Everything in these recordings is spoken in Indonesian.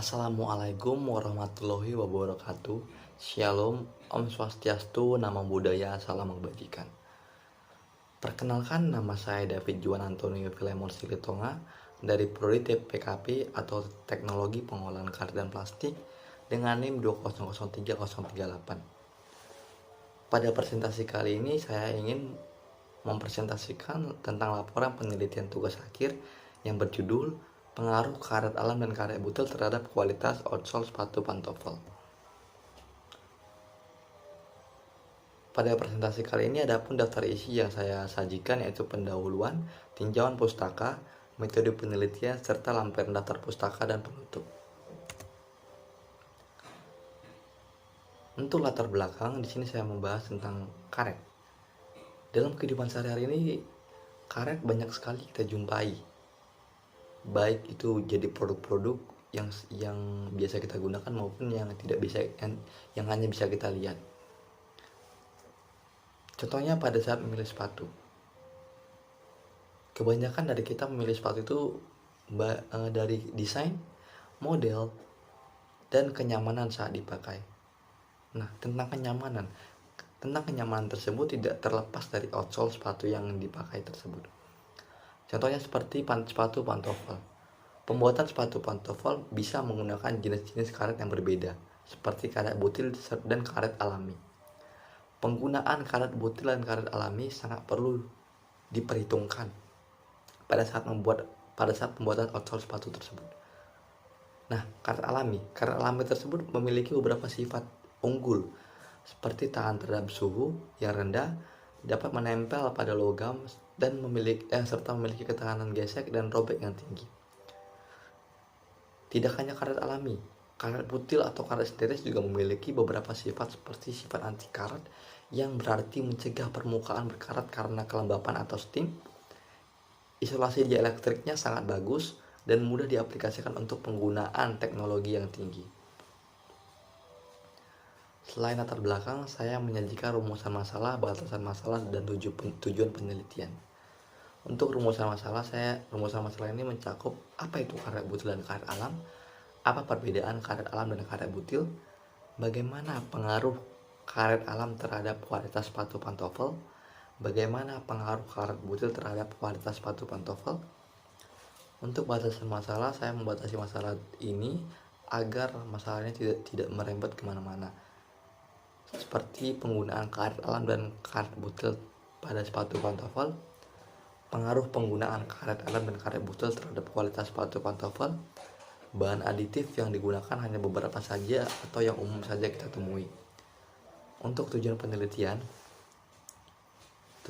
Assalamualaikum warahmatullahi wabarakatuh. Shalom, Om Swastiastu, Namo Buddhaya, Salam Kebajikan. Perkenalkan, nama saya David Juan Antonio Filemon Silitonga dari Prodi TPKP atau Teknologi Pengolahan Karet dan Plastik dengan NIM 2003038. Pada presentasi kali ini saya ingin mempresentasikan tentang laporan penelitian tugas akhir yang berjudul Pengaruh karet alam dan karet butil terhadap kualitas outsole sepatu pantofel. Pada presentasi kali ini ada pun daftar isi yang saya sajikan, yaitu pendahuluan, tinjauan pustaka, metode penelitian, serta lampiran daftar pustaka dan penutup. Untuk latar belakang, di sini saya membahas tentang karet. Dalam kehidupan sehari-hari ini, karet banyak sekali kita jumpai. Baik itu jadi produk-produk yang biasa kita gunakan maupun yang tidak bisa, yang hanya bisa kita lihat. Contohnya pada saat memilih sepatu, kebanyakan dari kita memilih sepatu itu dari desain, model, dan kenyamanan saat dipakai. Nah, tentang kenyamanan tersebut tidak terlepas dari outsole sepatu yang dipakai tersebut. Contohnya seperti sepatu pantofel. Pembuatan sepatu pantofel bisa menggunakan jenis-jenis karet yang berbeda, seperti karet butil dan karet alami. Penggunaan karet butil dan karet alami sangat perlu diperhitungkan pada saat pembuatan outsole sepatu tersebut. Nah, karet alami tersebut memiliki beberapa sifat unggul, seperti tahan terhadap suhu yang rendah, dapat menempel pada logam, dan serta memiliki ketahanan gesek dan robek yang tinggi. Tidak hanya karet alami, karet butil atau karet sintetis juga memiliki beberapa sifat seperti sifat anti karat, yang berarti mencegah permukaan berkarat karena kelembapan atau steam. Isolasi dielektriknya sangat bagus dan mudah diaplikasikan untuk penggunaan teknologi yang tinggi. Selain latar belakang, saya menyajikan rumusan masalah, batasan masalah, dan tujuan penelitian. Untuk rumusan masalah ini mencakup apa itu karet butil dan karet alam, apa perbedaan karet alam dan karet butil, bagaimana pengaruh karet alam terhadap kualitas sepatu pantofel, bagaimana pengaruh karet butil terhadap kualitas sepatu pantofel. Untuk batasan masalah, saya membatasi masalah ini agar masalahnya tidak merembet kemana-mana, seperti penggunaan karet alam dan karet butil pada sepatu pantofel, pengaruh penggunaan karet alam dan karet butil terhadap kualitas sepatu pantofel, bahan aditif yang digunakan hanya beberapa saja atau yang umum saja kita temui. Untuk tujuan penelitian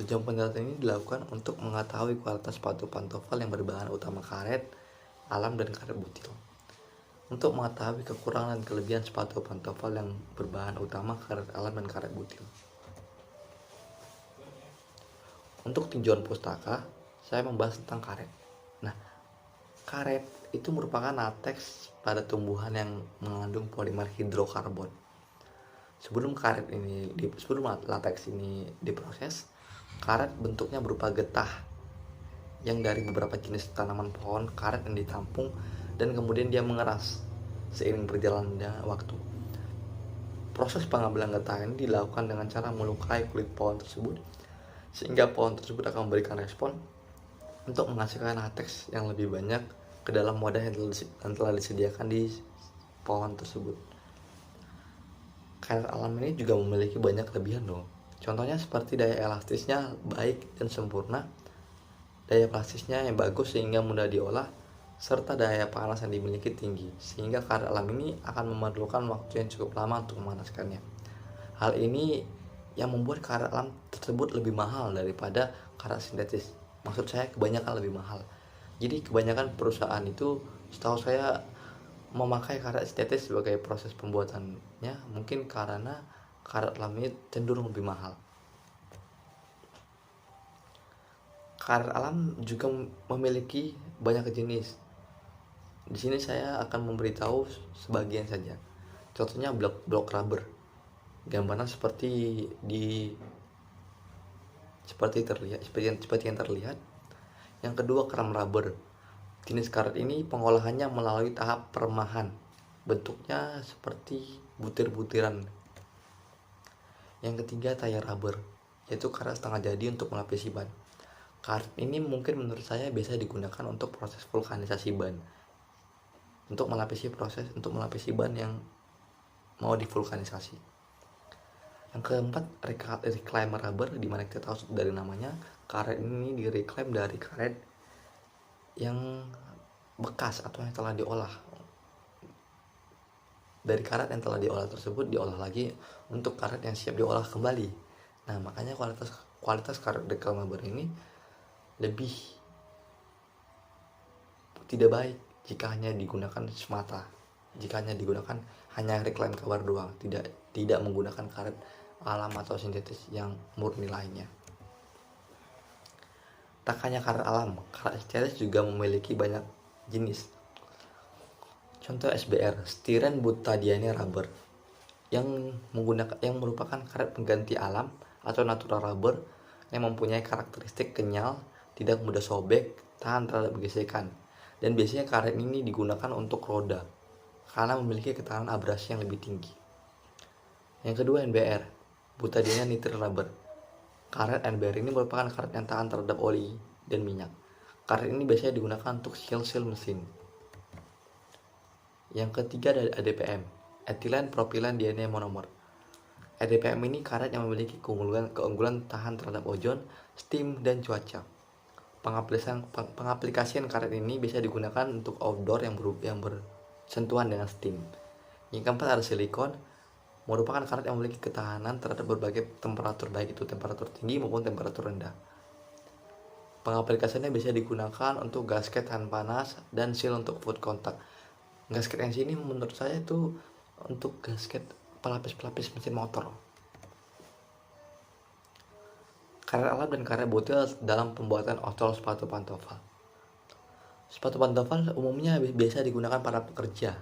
ini dilakukan untuk mengetahui kualitas sepatu pantofel yang berbahan utama karet alam dan karet butil, untuk mengetahui kekurangan dan kelebihan sepatu pantofel yang berbahan utama karet alam dan karet butil. Untuk tinjauan pustaka, saya membahas tentang karet. Nah, karet itu merupakan lateks pada tumbuhan yang mengandung polimer hidrokarbon. Sebelum lateks ini diproses, karet bentuknya berupa getah yang dari beberapa jenis tanaman pohon karet yang ditampung dan kemudian dia mengeras seiring berjalannya waktu. Proses pengambilan getah ini dilakukan dengan cara melukai kulit pohon tersebut, sehingga pohon tersebut akan memberikan respon untuk menghasilkan lateks yang lebih banyak ke dalam wadah yang telah disediakan di pohon tersebut. Karet alam ini juga memiliki banyak kelebihan loh. Contohnya seperti daya elastisnya baik dan sempurna, daya plastisnya yang bagus sehingga mudah diolah, serta daya panas yang dimiliki tinggi, sehingga karet alam ini akan memerlukan waktu yang cukup lama untuk memanaskannya. Hal ini yang membuat karet alam tersebut lebih mahal daripada karet sintetis. Maksud saya kebanyakan lebih mahal. Jadi kebanyakan perusahaan itu, setahu saya, memakai karet sintetis sebagai proses pembuatannya, mungkin karena karet alam ini cenderung lebih mahal. Karet alam juga memiliki banyak jenis. Di sini saya akan memberitahu sebagian saja. Contohnya blok rubber. Gambaran seperti yang terlihat. Yang kedua, kram rubber. Jenis karet ini pengolahannya melalui tahap peremahan bentuknya seperti butir-butiran. Yang ketiga, tire rubber, yaitu karet setengah jadi untuk melapisi ban. Karet ini mungkin menurut saya biasa digunakan untuk proses vulkanisasi ban, untuk melapisi ban yang mau divulkanisasi. Yang keempat, reclaimer rubber, dimana kita tahu dari namanya, karet ini direclaim dari karet yang bekas atau yang telah diolah. Dari karet yang telah diolah tersebut diolah lagi untuk karet yang siap diolah kembali. Nah, makanya kualitas karet reclaimer rubber ini lebih tidak baik jika hanya digunakan semata, jika hanya digunakan hanya reclaim cover doang, tidak menggunakan karet alam atau sintetis yang murni lainnya. Tak hanya karet alam, karet sintetis juga memiliki banyak jenis. Contoh SBR, styrene butadiene rubber, yang merupakan karet pengganti alam atau natural rubber yang mempunyai karakteristik kenyal, tidak mudah sobek, tahan terhadap gesekan. Dan biasanya karet ini digunakan untuk roda karena memiliki ketahanan abrasi yang lebih tinggi. Yang kedua, NBR, butadiene nitrile rubber. Karet NBR ini merupakan karet yang tahan terhadap oli dan minyak. Karet ini biasanya digunakan untuk seal mesin. Yang ketiga ada EDPM, ethylene propylene diene monomer. EDPM ini karet yang memiliki keunggulan tahan terhadap ozon, steam, dan cuaca. Pengaplikasian karet ini bisa digunakan untuk outdoor yang bersentuhan dengan steam. Yang keempat ada silikon, merupakan karet yang memiliki ketahanan terhadap berbagai temperatur, baik itu temperatur tinggi maupun temperatur rendah. Pengaplikasiannya bisa digunakan untuk gasket tahan panas dan seal untuk food contact. Gasket yang sini menurut saya itu untuk gasket pelapis mesin motor. Karet alam dan karet butil dalam pembuatan outsole sepatu pantofel. Sepatu pantofel umumnya biasa digunakan para pekerja.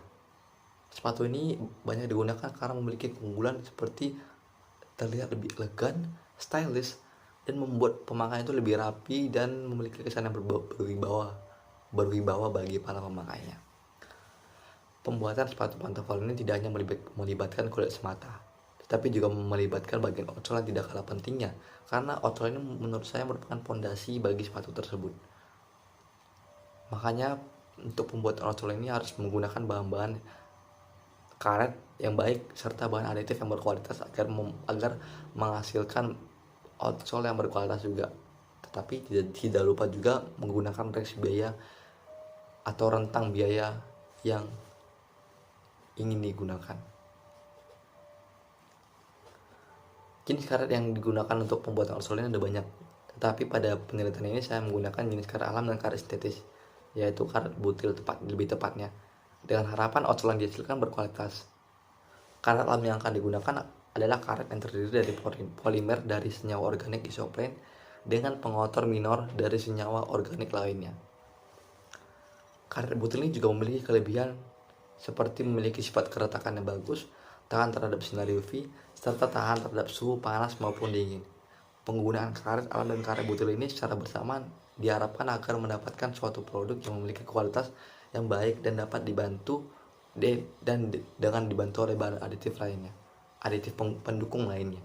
Sepatu ini banyak digunakan karena memiliki keunggulan seperti terlihat lebih elegan, stylish, dan membuat pemakaian itu lebih rapi dan memiliki kesan yang berwibawa bagi para pemakainya. Pembuatan sepatu pantofel ini tidak hanya melibatkan kulit semata, tetapi juga melibatkan bagian outsole yang tidak kalah pentingnya, karena outsole ini menurut saya merupakan fondasi bagi sepatu tersebut. Makanya untuk pembuatan outsole ini harus menggunakan bahan-bahan karet yang baik serta bahan aditif yang berkualitas agar menghasilkan outsole yang berkualitas juga. Tetapi tidak lupa juga menggunakan reaksi biaya atau rentang biaya yang ingin digunakan. Jenis karet yang digunakan untuk pembuatan outsole ini ada banyak, tetapi pada penelitian ini saya menggunakan jenis karet alam dan karet sintetis, yaitu karet butil lebih tepatnya, dengan harapan outsole yang dihasilkan berkualitas. Karet alam yang akan digunakan adalah karet yang terdiri dari polimer dari senyawa organik isoprene dengan pengotor minor dari senyawa organik lainnya. Karet butil ini juga memiliki kelebihan seperti memiliki sifat keretakan yang bagus, tahan terhadap sinar UV, serta tahan terhadap suhu panas maupun dingin. Penggunaan karet alam dan karet butil ini secara bersamaan diharapkan agar mendapatkan suatu produk yang memiliki kualitas yang baik dan dapat dibantu dengan dibantu oleh bahan aditif lainnya, aditif pendukung lainnya.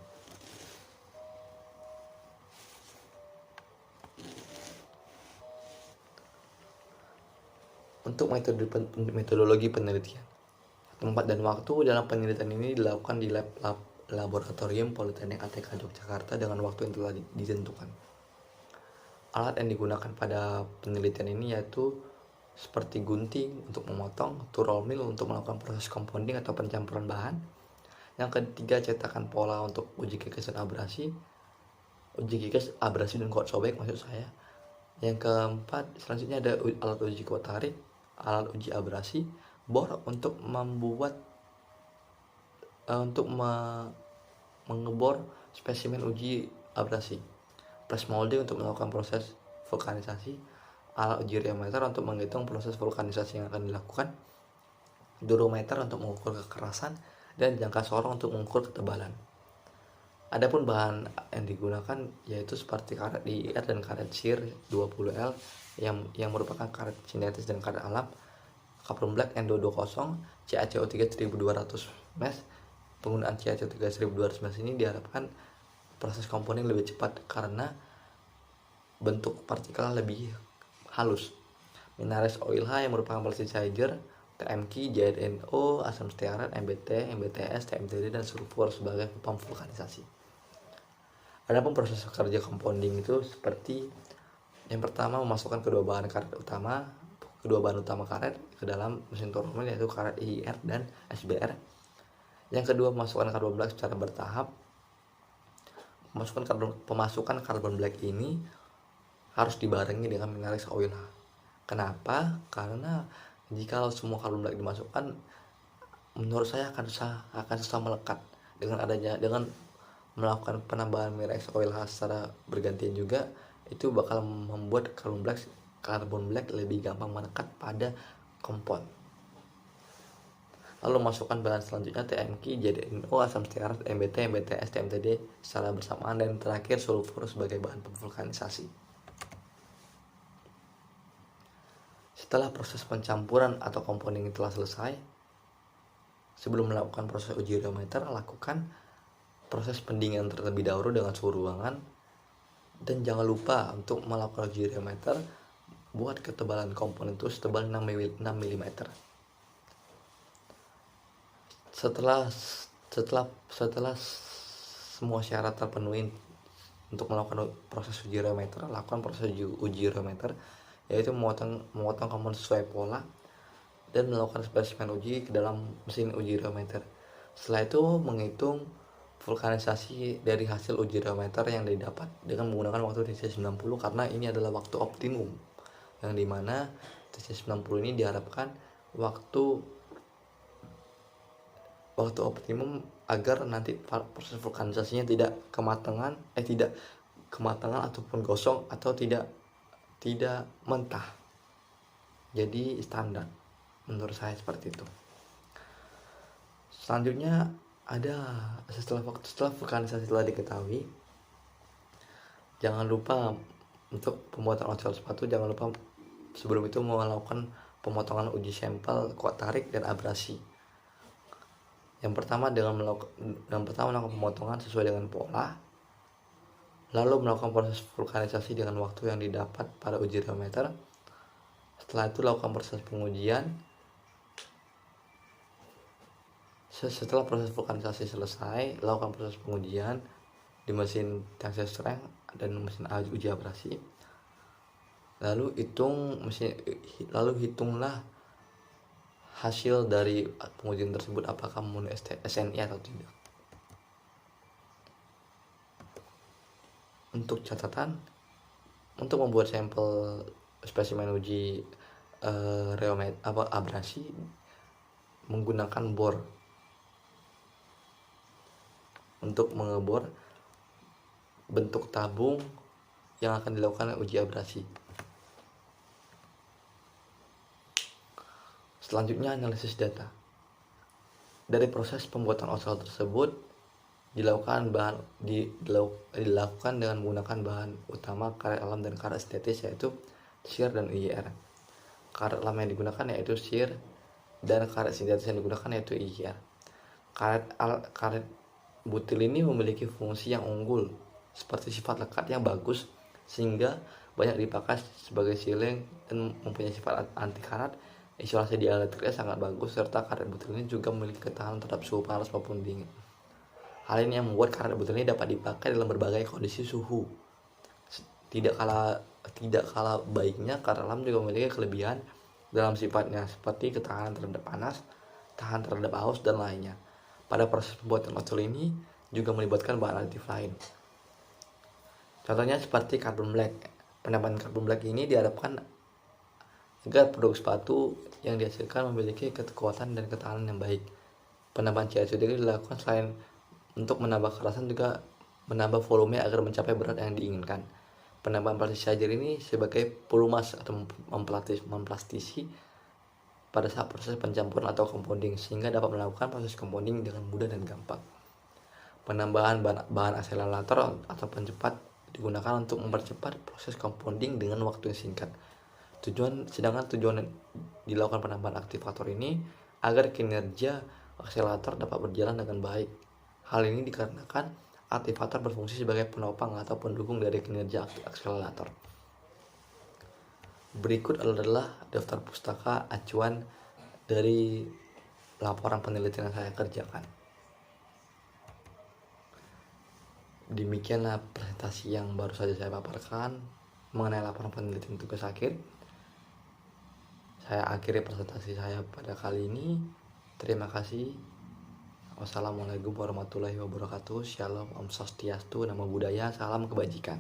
Untuk metodologi penelitian, tempat dan waktu dalam penelitian ini dilakukan di Laboratorium Politeknik ATK Yogyakarta dengan waktu yang telah ditentukan. Alat yang digunakan pada penelitian ini yaitu seperti gunting untuk memotong, roll mill untuk melakukan proses compounding atau pencampuran bahan. Yang ketiga, cetakan pola untuk uji kikis abrasi dan kuat sobek maksud saya. Yang keempat, selanjutnya ada alat uji kuat tarik, alat uji abrasi, bor untuk mengebor spesimen uji abrasi, press molding untuk melakukan proses vulkanisasi, alat uji rheometer untuk menghitung proses vulkanisasi yang akan dilakukan, durometer untuk mengukur kekerasan, dan jangka sorong untuk mengukur ketebalan. Adapun bahan yang digunakan yaitu seperti karet IR dan karet SIR 20L yang merupakan karet sintetis dan karet alam. Carbon black N220 CaCO3 1200 mesh. Penggunaan CaCO3 1200 mesh ini diharapkan proses compounding lebih cepat karena bentuk partikel lebih halus. Minares OIL H yang merupakan plasticizer, TMK, JNO, asam stearat, MBT, MBTS, TMTD, dan sulfur sebagai pemvulkanisasi. Adapun proses kerja compounding itu seperti yang pertama, memasukkan kedua bahan utama karet ke dalam mesin turbo mill, yaitu karet IIR dan SBR. Yang kedua, memasukkan carbon black secara bertahap. Pemasukan carbon black ini harus dibarengi dengan minares oil. Kenapa? Karena jika semua carbon black dimasukkan, menurut saya akan susah melekat. Dengan melakukan penambahan minares oil secara bergantian juga, itu bakal membuat carbon black lebih gampang melekat pada kompon. Lalu masukkan bahan selanjutnya TMK, JNO, asam stearat, MBT, MBTS, TMTD secara bersamaan, dan terakhir sulfur sebagai bahan pemvulkanisasi. Setelah proses pencampuran atau compounding telah selesai, sebelum melakukan proses uji reometer, lakukan proses pendinginan terlebih dahulu dengan suhu ruangan, dan jangan lupa untuk melakukan uji reometer. Buat ketebalan kompon itu setebal 6 mm. Setelah semua syarat terpenuhi untuk melakukan proses uji reometer, lakukan proses uji reometer, yaitu memotong kompon sesuai pola dan melakukan spesimen uji ke dalam mesin uji reometer. Setelah itu menghitung vulkanisasi dari hasil uji reometer yang didapat dengan menggunakan waktu TC90, karena ini adalah waktu optimum, yang dimana TC90 ini diharapkan waktu optimum agar nanti proses vulkanisasinya tidak kematangan ataupun gosong atau tidak mentah. Jadi standar menurut saya seperti itu. Selanjutnya setelah vulkanisasi telah diketahui, jangan lupa untuk pembuatan ocel sepatu, jangan lupa sebelum itu melakukan pemotongan uji sampel kuat tarik dan abrasi. Yang pertama melakukan pemotongan sesuai dengan pola, lalu melakukan proses vulkanisasi dengan waktu yang didapat pada uji reometer. Setelah itu lakukan proses pengujian. Setelah proses vulkanisasi selesai, lakukan proses pengujian di mesin tensile strength dan mesin uji abrasi. Lalu hitunglah hasil dari pengujian tersebut, apakah memenuhi SNI atau tidak. Untuk catatan, untuk membuat sampel spesimen uji abrasi menggunakan bor untuk mengebor bentuk tabung yang akan dilakukan uji abrasi. Selanjutnya, analisis data. Dari proses pembuatan ocel tersebut dilakukan dengan menggunakan bahan utama karet alam dan karet sintetis, yaitu SIR dan IIR. Karet alam yang digunakan yaitu SIR, dan karet sintetis yang digunakan yaitu IIR. Karet butil ini memiliki fungsi yang unggul seperti sifat lekat yang bagus, sehingga banyak dipakai sebagai sealing dan mempunyai sifat anti karat. Isolasi dielektriknya sangat bagus, serta karet butil ini juga memiliki ketahanan terhadap suhu panas maupun dingin. Hal ini yang membuat karet butil ini dapat dipakai dalam berbagai kondisi suhu. Tidak kalah baiknya, karet alam juga memiliki kelebihan dalam sifatnya, seperti ketahanan terhadap panas, tahan terhadap haus, dan lainnya. Pada proses pembuatan ocel ini juga melibatkan bahan aditif lain. Contohnya seperti carbon black. Penambahan carbon black ini diharapkan agar produk sepatu yang dihasilkan memiliki kekuatan dan ketahanan yang baik. Penambahan CaCO3 dilakukan selain untuk menambah kerasan, juga menambah volume agar mencapai berat yang diinginkan. Penambahan plasticizer ini sebagai pelumas atau memplastisi pada saat proses pencampuran atau compounding, sehingga dapat melakukan proses compounding dengan mudah dan gampang. Penambahan bahan akselerator atau pencepat digunakan untuk mempercepat proses compounding dengan waktu yang singkat. Sedangkan tujuan dilakukan penambahan aktivator ini agar kinerja akselerator dapat berjalan dengan baik. Hal ini dikarenakan aktivator berfungsi sebagai penopang atau pendukung dari kinerja akselerator. Berikut adalah daftar pustaka acuan dari laporan penelitian yang saya kerjakan. Demikianlah presentasi yang baru saja saya paparkan mengenai laporan penelitian tugas akhir. Saya akhiri presentasi saya pada kali ini. Terima kasih. Wassalamualaikum warahmatullahi wabarakatuh. Shalom, Om Swastiastu, Namo Buddhaya, salam kebajikan.